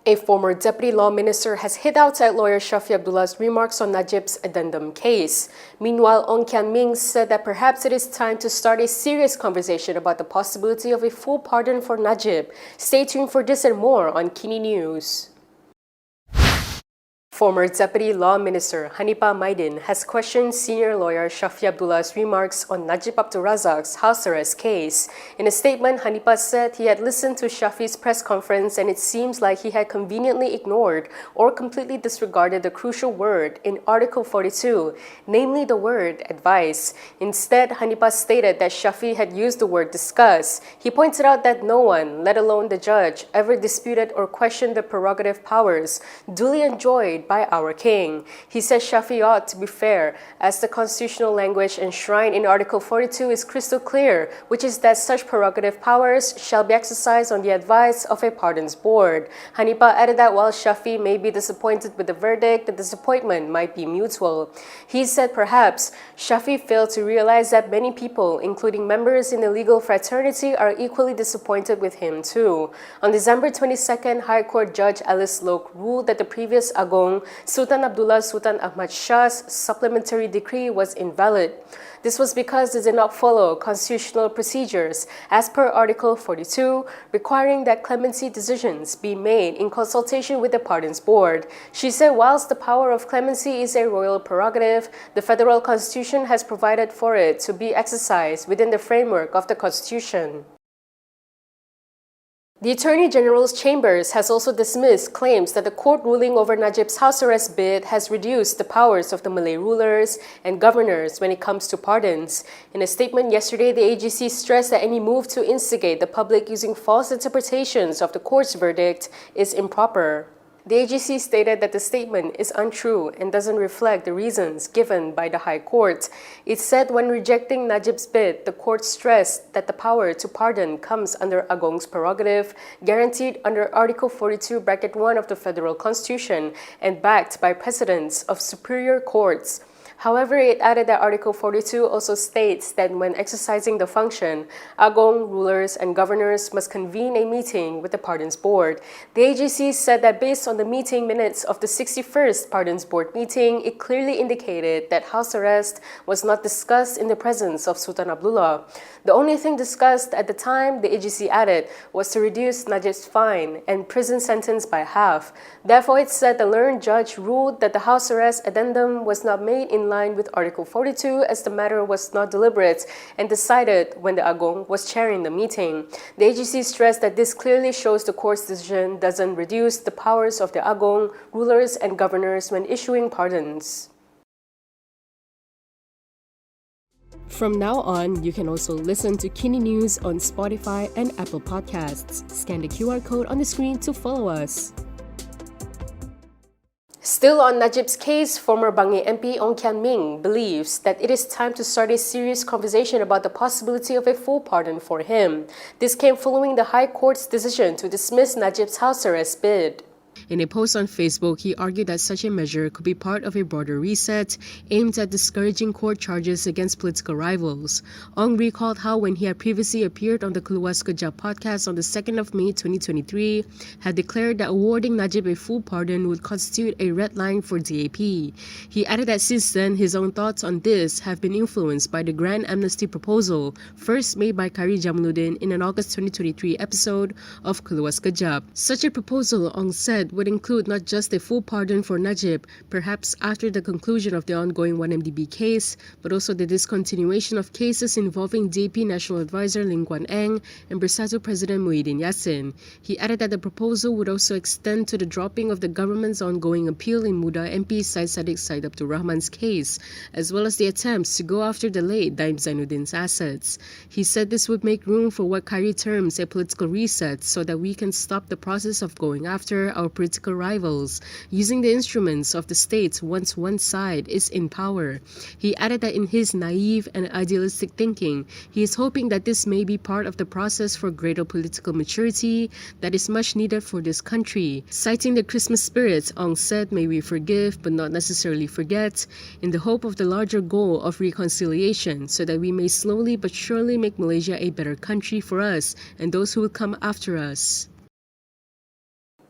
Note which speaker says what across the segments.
Speaker 1: A former deputy law minister has hit out at lawyer Shafee Abdullah's remarks on Najib's addendum case. Meanwhile, Ong Kian Ming said that perhaps it is time to start a serious conversation about the possibility of a full pardon for Najib. Stay tuned for this and more on Kini News. Former Deputy Law Minister Hanipa has questioned senior lawyer Shafee Abdullah's remarks on Najib Abdul Razak's house arrest case. In a statement, Hanipa said he had listened to Shafee's press conference and it seems like he had conveniently ignored or completely disregarded the crucial word in Article 42, namely the word advice. Instead, Hanipa stated that Shafee had used the word discuss. He pointed out that no one, let alone the judge, ever disputed or questioned the prerogative powers duly enjoyed by our king. He says Shafee ought to be fair, as the constitutional language enshrined in Article 42 is crystal clear, which is that such prerogative powers shall be exercised on the advice of a pardons board. Hanipa added that while Shafee may be disappointed with the verdict, the disappointment might be mutual. He said perhaps Shafee failed to realize that many people, including members in the legal fraternity, are equally disappointed with him too. On December 22nd, High Court Judge Alice Lok ruled that the previous Agong Sultan Abdullah Sultan Ahmad Shah's supplementary decree was invalid. This was because it did not follow constitutional procedures as per Article 42, requiring that clemency decisions be made in consultation with the Pardons Board. She said whilst the power of clemency is a royal prerogative, the federal constitution has provided for it to be exercised within the framework of the constitution. The Attorney General's Chambers has also dismissed claims that the court ruling over Najib's house arrest bid has reduced the powers of the Malay rulers and governors when it comes to pardons. In a statement yesterday, the AGC stressed that any move to instigate the public using false interpretations of the court's verdict is improper. The AGC stated that the statement is untrue and doesn't reflect the reasons given by the High Court. It said when rejecting Najib's bid, the court stressed that the power to pardon comes under Agong's prerogative, guaranteed under Article 42(1) of the Federal Constitution and backed by precedents of superior courts. However, it added that Article 42 also states that when exercising the function, Agong, rulers, and governors must convene a meeting with the Pardons Board. The AGC said that based on the meeting minutes of the 61st Pardons Board meeting, it clearly indicated that house arrest was not discussed in the presence of Sultan Abdullah. The only thing discussed at the time, the AGC added, was to reduce Najib's fine and prison sentence by half. Therefore, it said the learned judge ruled that the house arrest addendum was not made in line with Article 42 as the matter was not deliberate and decided when the Agong was chairing the meeting. The AGC stressed that this clearly shows the court's decision doesn't reduce the powers of the Agong, rulers, and governors when issuing pardons. From now on, you can also listen to Kini News on Spotify and Apple Podcasts. Scan the QR code on the screen to follow us. Still on Najib's case, former Bangi MP Ong Kian Ming believes that it is time to start a serious conversation about the possibility of a full pardon for him. This came following the High Court's decision to dismiss Najib's house arrest bid. In a post on Facebook, he argued that such a measure could be part of a broader reset aimed at discouraging court charges against political rivals. Ong recalled how when he had previously appeared on the Keluar Sekejap podcast on the 2nd of May 2023, had declared that awarding Najib a full pardon would constitute a red line for DAP. He added that since then, his own thoughts on this have been influenced by the grand amnesty proposal first made by Khairi Jamaluddin in an August 2023 episode of Keluar Sekejap. Such a proposal, Ong said, would include not just a full pardon for Najib, perhaps after the conclusion of the ongoing 1MDB case, but also the discontinuation of cases involving DAP National Advisor Ling Kuan Eng and Bersatu President Muhyiddin Yassin. He added that the proposal would also extend to the dropping of the government's ongoing appeal in Muda MP Syed Saddiq Syed Abdul Rahman's case, as well as the attempts to go after the late Daim Zainuddin's assets. He said this would make room for what Khairi terms a political reset so that we can stop the process of going after our political rivals, using the instruments of the state once one side is in power. He added that in his naive and idealistic thinking, he is hoping that this may be part of the process for greater political maturity that is much needed for this country. Citing the Christmas spirit, Ong said, "May we forgive but not necessarily forget, in the hope of the larger goal of reconciliation so that we may slowly but surely make Malaysia a better country for us and those who will come after us."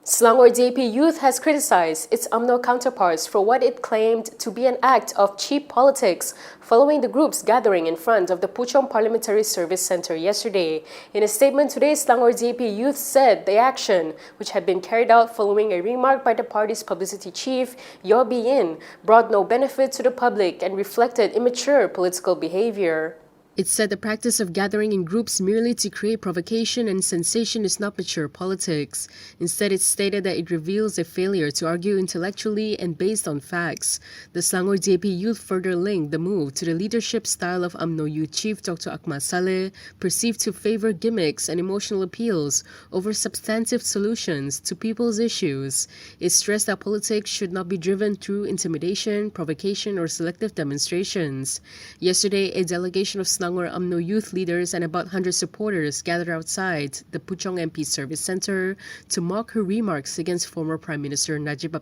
Speaker 1: Selangor DAP youth has criticized its UMNO counterparts for what it claimed to be an act of cheap politics following the group's gathering in front of the Puchong Parliamentary Service Center yesterday. In a statement today, Selangor DAP youth said the action, which had been carried out following a remark by the party's publicity chief, Yo Bien, brought no benefit to the public and reflected immature political behavior. It said the practice of gathering in groups merely to create provocation and sensation is not mature politics. Instead, it stated that it reveals a failure to argue intellectually and based on facts. The Selangor DAP youth further linked the move to the leadership style of UMNO Youth Chief Dr. Ahmad Saleh, perceived to favor gimmicks and emotional appeals over substantive solutions to people's issues. It stressed that politics should not be driven through intimidation, provocation, or selective demonstrations. Yesterday, a delegation of Selangor UMNO youth leaders and about 100 supporters gathered outside the Puchong MP Service Center to mock her remarks against former Prime Minister Najib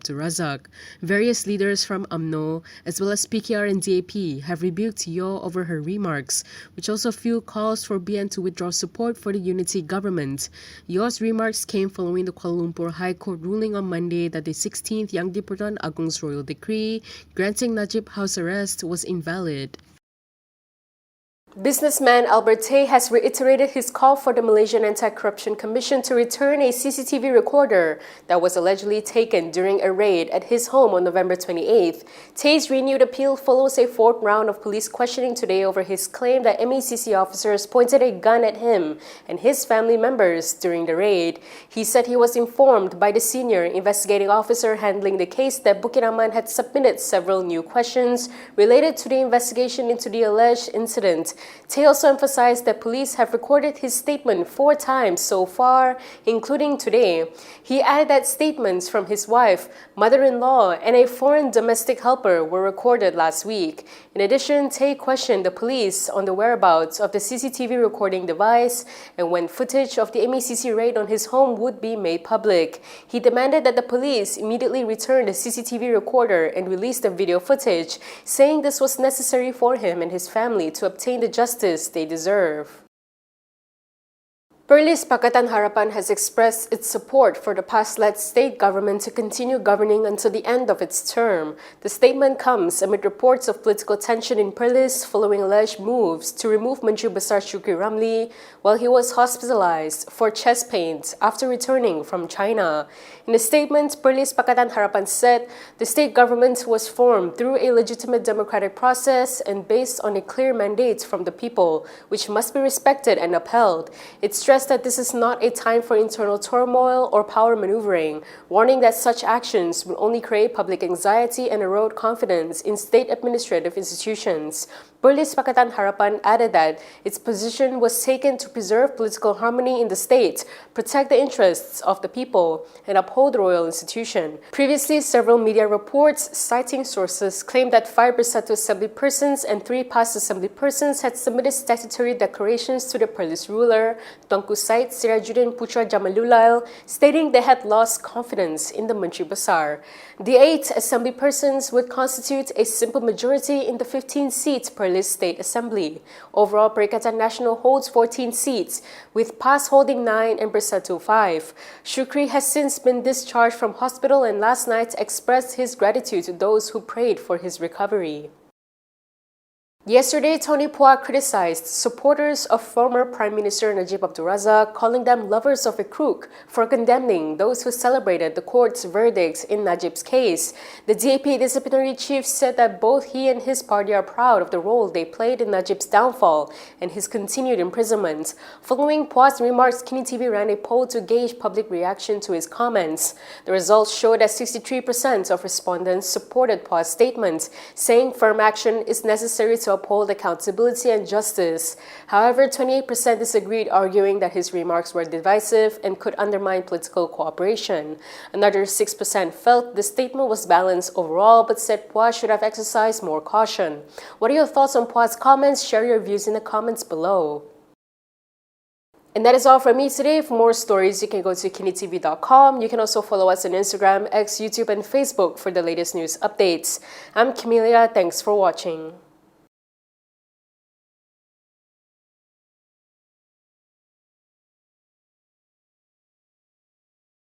Speaker 1: Various leaders from UMNO, as well as PKR and DAP, have rebuked Yo over her remarks, which also fueled calls for BN to withdraw support for the unity government. Yo's remarks came following the Kuala Lumpur High Court ruling on Monday that the 16th Yang di-Pertuan Agung's royal decree granting Najib house arrest was invalid. Businessman Albert Tay has reiterated his call for the Malaysian Anti-Corruption Commission to return a CCTV recorder that was allegedly taken during a raid at his home on November 28th. Tay's renewed appeal follows a fourth round of police questioning today over his claim that MECC officers pointed a gun at him and his family members during the raid. He said he was informed by the senior investigating officer handling the case that Bukinaman had submitted several new questions related to the investigation into the alleged incident. Tay also emphasized that police have recorded his statement 4 times so far, including today. He added that statements from his wife, mother-in-law, and a foreign domestic helper were recorded last week. In addition, Tay questioned the police on the whereabouts of the CCTV recording device and when footage of the MECC raid on his home would be made public. He demanded that the police immediately return the CCTV recorder and release the video footage, saying this was necessary for him and his family to obtain the justice they deserve. Perlis Pakatan Harapan has expressed its support for the PAS-led state government to continue governing until the end of its term. The statement comes amid reports of political tension in Perlis following alleged moves to remove Menteri Besar Shukri Ramli while he was hospitalized for chest pains after returning from China. In a statement, Perlis Pakatan Harapan said the state government was formed through a legitimate democratic process and based on a clear mandate from the people, which must be respected and upheld. It stressed that this is not a time for internal turmoil or power maneuvering, warning that such actions will only create public anxiety and erode confidence in state administrative institutions. Perlis Pakatan Harapan added that its position was taken to preserve political harmony in the state, protect the interests of the people, and uphold the royal institution. Previously, several media reports citing sources claimed that 5 Bersatu Assembly persons and 3 PAS Assembly persons had submitted statutory declarations to the Perlis ruler, Tuanku Said Sirajuddin Putra Jamalulail, stating they had lost confidence in the Menteri Besar. The 8 Assembly persons would constitute a simple majority in the 15-seat Perlis State Assembly. Overall, Perikatan Nasional holds 14 seats, with PAS holding 9 and Bersatu 5. Shukri has since been discharged from hospital and last night expressed his gratitude to those who prayed for his recovery. Yesterday, Tony Phua criticized supporters of former Prime Minister Najib calling them lovers of a crook for condemning those who celebrated the court's verdict in Najib's case. The DAP disciplinary chief said that both he and his party are proud of the role they played in Najib's downfall and his continued imprisonment. Following Phua's remarks, Kinitv ran a poll to gauge public reaction to his comments. The results showed that 63% of respondents supported Phua's statement, saying firm action is necessary to uphold accountability and justice. However, 28% disagreed, arguing that his remarks were divisive and could undermine political cooperation. Another 6% felt the statement was balanced overall but said Phua should have exercised more caution. What are your thoughts on Phua's comments? Share your views in the comments below. And that is all from me today. For more stories, you can go to Kinitv.com. You can also follow us on Instagram, X, YouTube, and Facebook for the latest news updates. I'm Camelia. Thanks for watching.